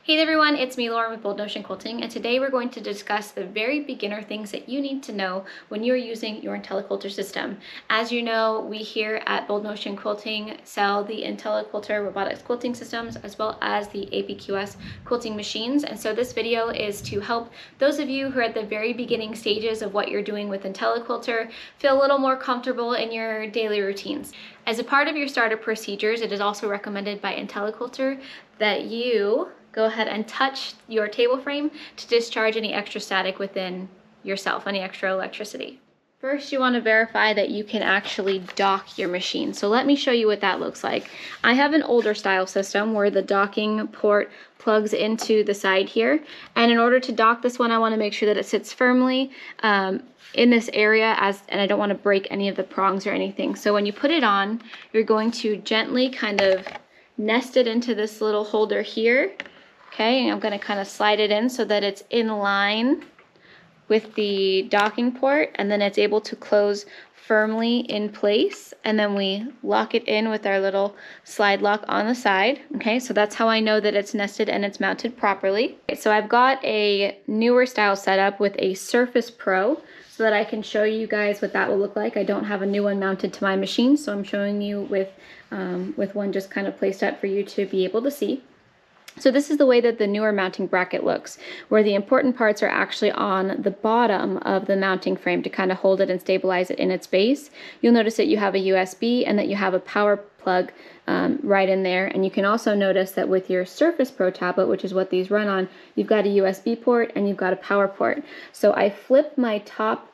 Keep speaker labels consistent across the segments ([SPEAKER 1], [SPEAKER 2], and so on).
[SPEAKER 1] Hey everyone, it's me Lauren with Bold Notion Quilting, and today we're going to discuss the very beginner things that you need to know when you're using your IntelliQuilter system. As you know, we here at Bold Notion Quilting sell the IntelliQuilter robotics quilting systems as well as the APQS quilting machines, and so this video is to help those of you who are at the very beginning stages of what you're doing with IntelliQuilter feel a little more comfortable in your daily routines. As a part of your startup procedures, it is also recommended by IntelliQuilter that you go ahead and touch your table frame to discharge any extra static within yourself, any extra electricity. First, you want to verify that you can actually dock your machine. So let me show you what that looks like. I have an older style system where the docking port plugs into the side here. And in order to dock this one, I want to make sure that it sits firmly in this area, and I don't want to break any of the prongs or anything. So when you put it on, you're going to gently kind of nest it into this little holder here. Okay, and I'm going to kind of slide it in so that it's in line with the docking port, and then it's able to close firmly in place, and then we lock it in with our little slide lock on the side. Okay, so that's how I know that it's nested and it's mounted properly. Okay, so I've got a newer style setup with a Surface Pro so that I can show you guys what that will look like. I don't have a new one mounted to my machine, so I'm showing you with one just kind of placed up for you to be able to see. So this is the way that the newer mounting bracket looks, where the important parts are actually on the bottom of the mounting frame to kind of hold it and stabilize it in its base. You'll notice that you have a USB and that you have a power plug right in there. And you can also notice that with your Surface Pro tablet, which is what these run on, you've got a USB port and you've got a power port. So I flip my top,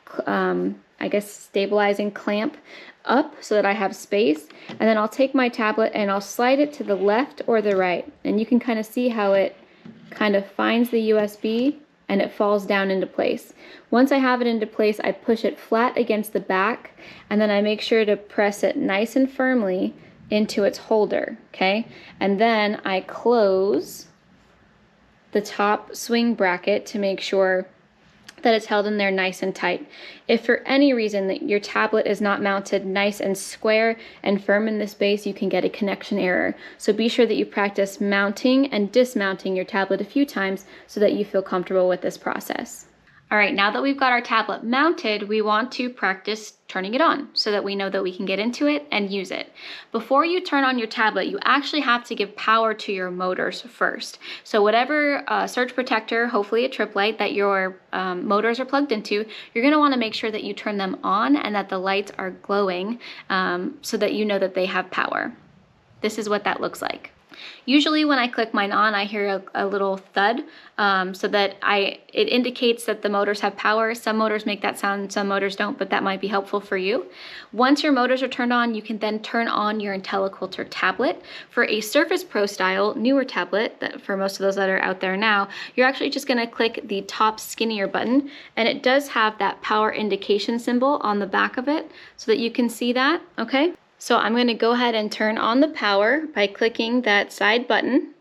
[SPEAKER 1] stabilizing clamp up so that I have space, and then I'll take my tablet and I'll slide it to the left or the right, and you can kind of see how it kind of finds the USB and it falls down into place. Once I have it into place, I push it flat against the back, and then I make sure to press it nice and firmly into its holder, okay? And then I close the top swing bracket to make sure that it's held in there nice and tight. If for any reason that your tablet is not mounted nice and square and firm in this base, you can get a connection error. So be sure that you practice mounting and dismounting your tablet a few times so that you feel comfortable with this process. All right, now that we've got our tablet mounted, we want to practice turning it on so that we know that we can get into it and use it. Before you turn on your tablet, you actually have to give power to your motors first. So whatever surge protector, hopefully a trip light, that your motors are plugged into, you're gonna wanna make sure that you turn them on and that the lights are glowing so that you know that they have power. This is what that looks like. Usually when I click mine on, I hear a little thud so that it indicates that the motors have power. Some motors make that sound, some motors don't, but that might be helpful for you. Once your motors are turned on, you can then turn on your IntelliQuilter tablet. For a Surface Pro style, newer tablet, that for most of those that are out there now, you're actually just gonna click the top skinnier button, and it does have that power indication symbol on the back of it so that you can see that, okay? So I'm going to go ahead and turn on the power by clicking that side button,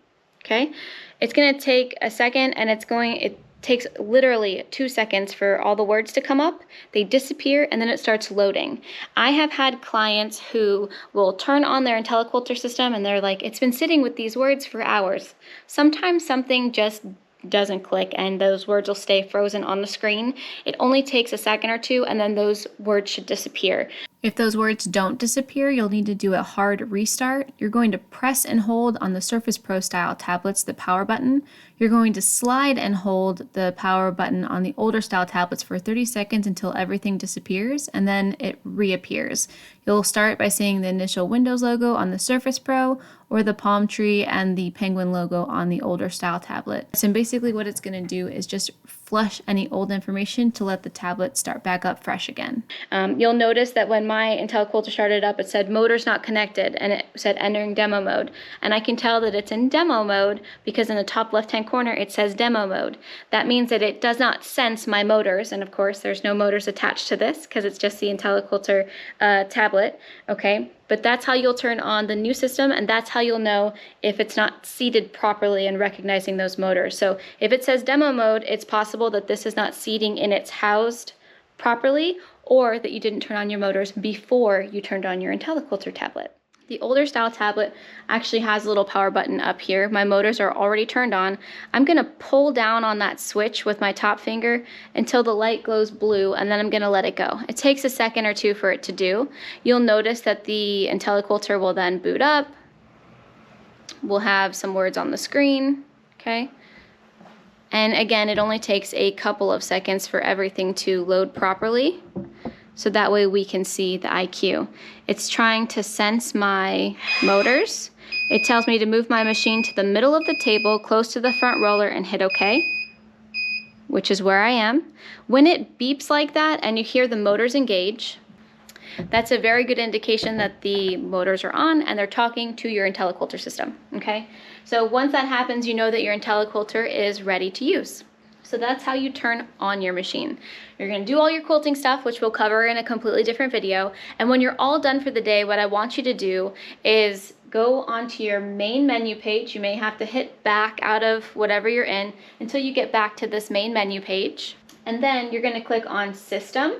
[SPEAKER 1] okay? It's going to take a second, and it takes literally 2 seconds for all the words to come up. They disappear, and then it starts loading. I have had clients who will turn on their IntelliQuilter system, and they're like, it's been sitting with these words for hours. Sometimes something just doesn't click and those words will stay frozen on the screen. It only takes a second or two, and then those words should disappear. If those words don't disappear, you'll need to do a hard restart. You're going to press and hold on the Surface Pro style tablets the power button. You're going to slide and hold the power button on the older style tablets for 30 seconds until everything disappears, and then it reappears. You'll start by seeing the initial Windows logo on the Surface Pro or the palm tree and the penguin logo on the older style tablet. So basically what it's going to do is just flush any old information to let the tablet start back up fresh again. You'll notice that when my IntelliQuilter started up, it said motors not connected, and it said entering demo mode. And I can tell that it's in demo mode because in the top left-hand corner it says demo mode. That means that it does not sense my motors, and of course there's no motors attached to this because it's just the IntelliQuilter tablet, okay? But that's how you'll turn on the new system, and that's how you'll know if it's not seated properly and recognizing those motors. So if it says demo mode, it's possible that this is not seating in its housed properly, or that you didn't turn on your motors before you turned on your IntelliQuilter tablet. The older style tablet actually has a little power button up here. My motors are already turned on. I'm gonna pull down on that switch with my top finger until the light glows blue, and then I'm gonna let it go. It takes a second or two for it to do. You'll notice that the IntelliQuilter will then boot up. We'll have some words on the screen, okay? And again, it only takes a couple of seconds for everything to load properly. So that way we can see the IQ. It's trying to sense my motors. It tells me to move my machine to the middle of the table, close to the front roller, and hit OK, which is where I am. When it beeps like that and you hear the motors engage, that's a very good indication that the motors are on and they're talking to your IntelliQuilter system, okay? So once that happens, you know that your IntelliQuilter is ready to use. So that's how you turn on your machine. You're gonna do all your quilting stuff, which we'll cover in a completely different video. And when you're all done for the day, what I want you to do is go onto your main menu page. You may have to hit back out of whatever you're in until you get back to this main menu page. And then you're gonna click on System,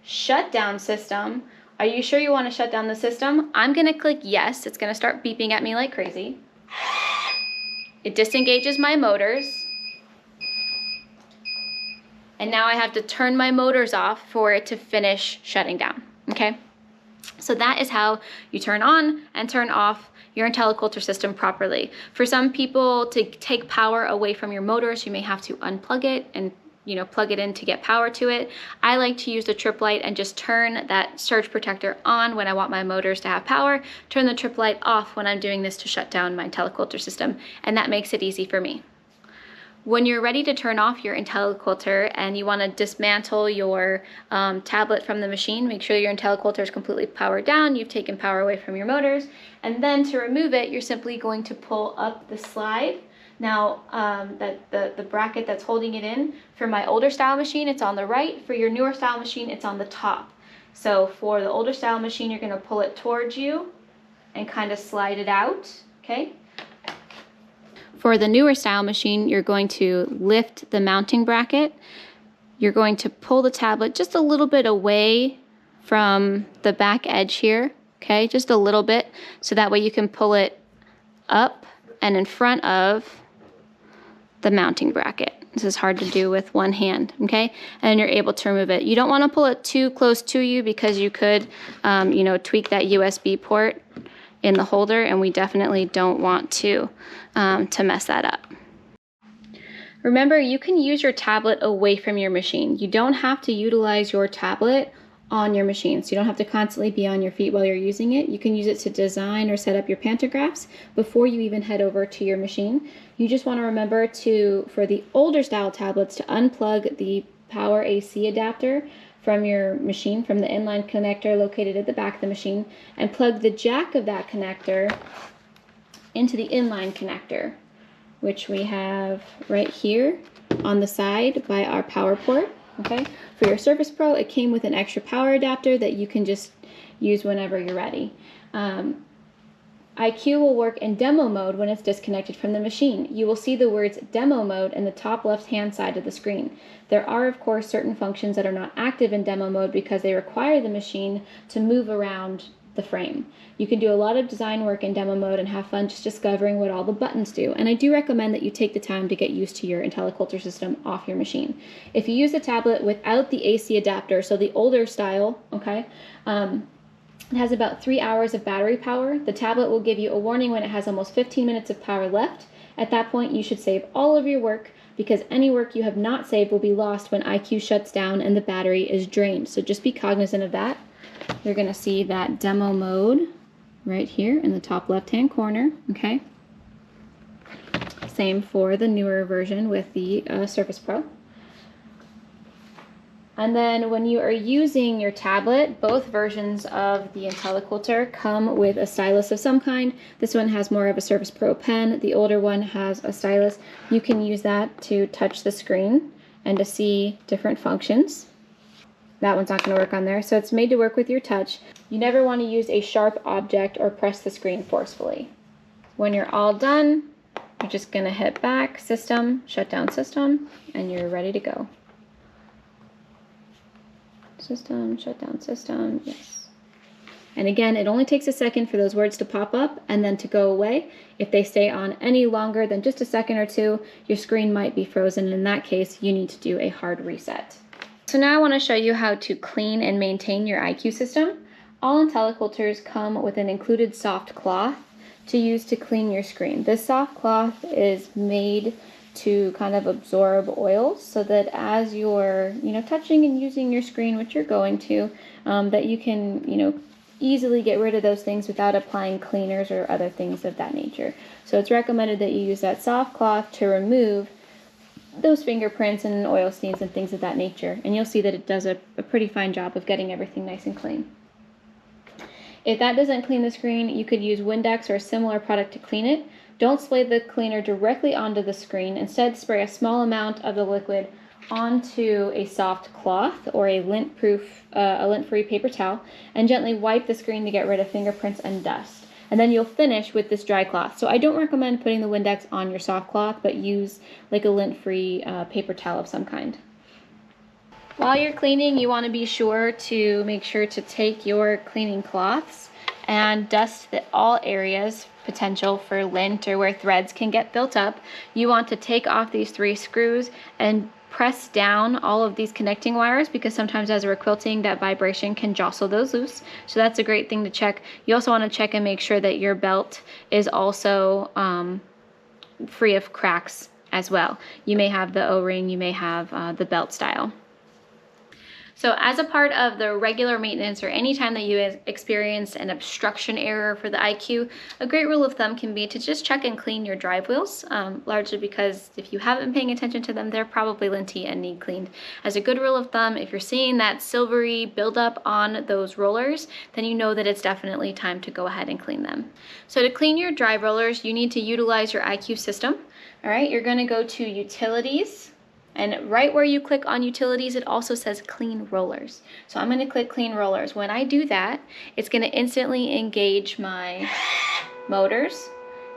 [SPEAKER 1] Shut Down System. Are you sure you wanna shut down the system? I'm gonna click yes. It's gonna start beeping at me like crazy. It disengages my motors. And now I have to turn my motors off for it to finish shutting down, okay? So that is how you turn on and turn off your IntelliQuilter system properly. For some people, to take power away from your motors, you may have to unplug it and plug it in to get power to it. I like to use the trip light and just turn that surge protector on when I want my motors to have power, turn the trip light off when I'm doing this to shut down my IntelliQuilter system, and that makes it easy for me. When you're ready to turn off your IntelliQuilter and you want to dismantle your tablet from the machine, make sure your IntelliQuilter is completely powered down, you've taken power away from your motors, and then to remove it, you're simply going to pull up the slide. Now, the bracket that's holding it in, for my older style machine, it's on the right. For your newer style machine, it's on the top. So for the older style machine, you're going to pull it towards you and kind of slide it out, okay? For the newer style machine, you're going to lift the mounting bracket. You're going to pull the tablet just a little bit away from the back edge here, okay? Just a little bit, so that way you can pull it up and in front of the mounting bracket. This is hard to do with one hand, okay? And you're able to remove it. You don't want to pull it too close to you because you could, tweak that USB port in the holder, and we definitely don't want to mess that up. Remember, you can use your tablet away from your machine. You don't have to utilize your tablet on your machine, so you don't have to constantly be on your feet while you're using it. You can use it to design or set up your pantographs before you even head over to your machine. You just want to remember to, for the older style tablets, to unplug the power AC adapter from your machine, from the inline connector located at the back of the machine, and plug the jack of that connector into the inline connector, which we have right here on the side by our power port, okay? For your Surface Pro, it came with an extra power adapter that you can just use whenever you're ready. IQ will work in demo mode when it's disconnected from the machine. You will see the words demo mode in the top left-hand side of the screen. There are, of course, certain functions that are not active in demo mode because they require the machine to move around the frame. You can do a lot of design work in demo mode and have fun just discovering what all the buttons do. And I do recommend that you take the time to get used to your IntelliQuilter system off your machine. If you use a tablet without the AC adapter, so the older style, okay, it has about 3 hours of battery power. The tablet will give you a warning when it has almost 15 minutes of power left. At that point, you should save all of your work because any work you have not saved will be lost when IQ shuts down and the battery is drained. So just be cognizant of that. You're going to see that demo mode right here in the top left-hand corner, okay? Same for the newer version with the Surface Pro. And then when you are using your tablet, both versions of the IntelliQuilter come with a stylus of some kind. This one has more of a Surface Pro pen. The older one has a stylus. You can use that to touch the screen and to see different functions. That one's not going to work on there, so it's made to work with your touch. You never want to use a sharp object or press the screen forcefully. When you're all done, you're just going to hit back, system, shut down system, and you're ready to go. System, shut down system, yes. And again, it only takes a second for those words to pop up and then to go away. If they stay on any longer than just a second or two, your screen might be frozen. In that case, you need to do a hard reset. So now I want to show you how to clean and maintain your IQ system. All IntelliQuilters come with an included soft cloth to use to clean your screen. This soft cloth is made to kind of absorb oils so that as you're, touching and using your screen, which you're going to, that you can, easily get rid of those things without applying cleaners or other things of that nature. So it's recommended that you use that soft cloth to remove those fingerprints and oil stains and things of that nature. And you'll see that it does a pretty fine job of getting everything nice and clean. If that doesn't clean the screen, you could use Windex or a similar product to clean it. Don't spray the cleaner directly onto the screen. Instead, spray a small amount of the liquid onto a soft cloth or a lint-free paper towel and gently wipe the screen to get rid of fingerprints and dust. And then you'll finish with this dry cloth. So I don't recommend putting the Windex on your soft cloth, but use like a lint-free paper towel of some kind. While you're cleaning, you want to be sure to make sure to take your cleaning cloths and dust all areas potential for lint or where threads can get built up. You want to take off these 3 screws and press down all of these connecting wires, because sometimes as we're quilting, that vibration can jostle those loose. So that's a great thing to check. You also want to check and make sure that your belt is also free of cracks as well. You may have the O-ring, you may have the belt style. So as a part of the regular maintenance or any time that you experience an obstruction error for the IQ, a great rule of thumb can be to just check and clean your drive wheels, largely because if you haven't been paying attention to them, they're probably linty and need cleaned. As a good rule of thumb, if you're seeing that silvery buildup on those rollers, then you know that it's definitely time to go ahead and clean them. So to clean your drive rollers, you need to utilize your IQ system. All right, you're going to go to Utilities. And right where you click on Utilities, it also says Clean Rollers. So I'm going to click Clean Rollers. When I do that, it's going to instantly engage my motors,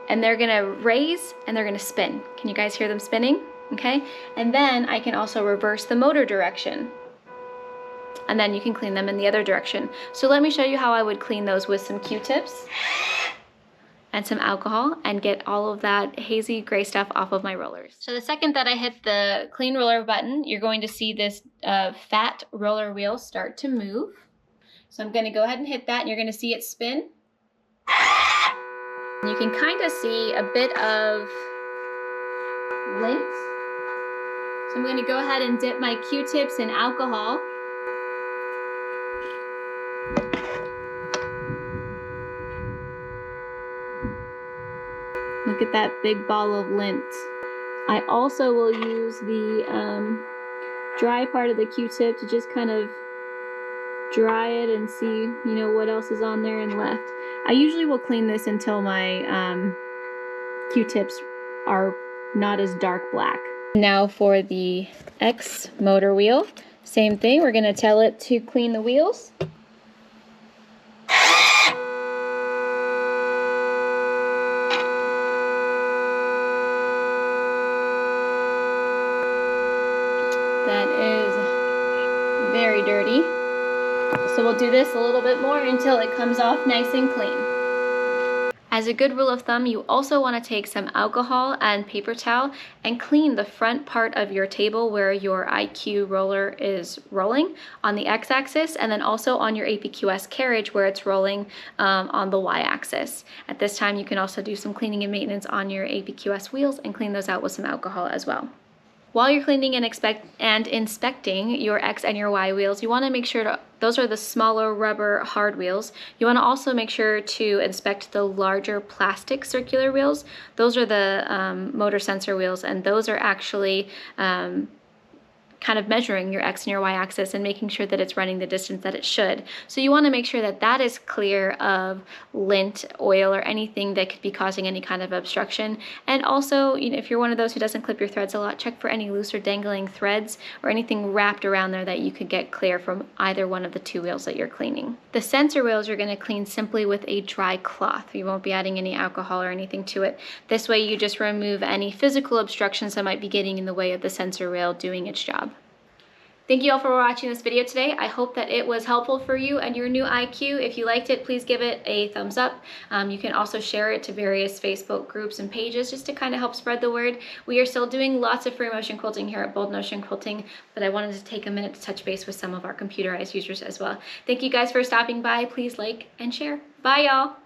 [SPEAKER 1] and they're going to raise and they're going to spin. Can you guys hear them spinning? Okay. And then I can also reverse the motor direction, and then you can clean them in the other direction. So let me show you how I would clean those with some Q-tips and some alcohol and get all of that hazy gray stuff off of my rollers. So the second that I hit the clean roller button, you're going to see this fat roller wheel start to move. So I'm going to go ahead and hit that, and you're going to see it spin. And you can kind of see a bit of lint. So I'm going to go ahead and dip my Q-tips in alcohol. Look at that big ball of lint. I also will use the dry part of the Q-tip to just kind of dry it and see, what else is on there and left. I usually will clean this until my Q-tips are not as dark black. Now for the X motor wheel, same thing. We're going to tell it to clean the wheels. That is very dirty. So we'll do this a little bit more until it comes off nice and clean. As a good rule of thumb, you also want to take some alcohol and paper towel and clean the front part of your table where your IQ roller is rolling on the x-axis, and then also on your APQS carriage where it's rolling on the y-axis. At this time, you can also do some cleaning and maintenance on your APQS wheels and clean those out with some alcohol as well. While you're cleaning and inspecting your X and your Y wheels, you want to make sure those are the smaller rubber hard wheels. You want to also make sure to inspect the larger plastic circular wheels. Those are the motor sensor wheels, and those are actually kind of measuring your X and your Y axis and making sure that it's running the distance that it should. So you want to make sure that that is clear of lint, oil, or anything that could be causing any kind of obstruction. And also, if you're one of those who doesn't clip your threads a lot, check for any loose or dangling threads or anything wrapped around there that you could get clear from either one of the 2 wheels that you're cleaning. The sensor wheels you're going to clean simply with a dry cloth. You won't be adding any alcohol or anything to it. This way you just remove any physical obstructions that might be getting in the way of the sensor wheel doing its job. Thank you all for watching this video today. I hope that it was helpful for you and your new IQ. If you liked it, please give it a thumbs up. You can also share it to various Facebook groups and pages just to kind of help spread the word. We are still doing lots of free motion quilting here at Bold Notion Quilting, but I wanted to take a minute to touch base with some of our computerized users as well. Thank you guys for stopping by. Please like and share. Bye, y'all.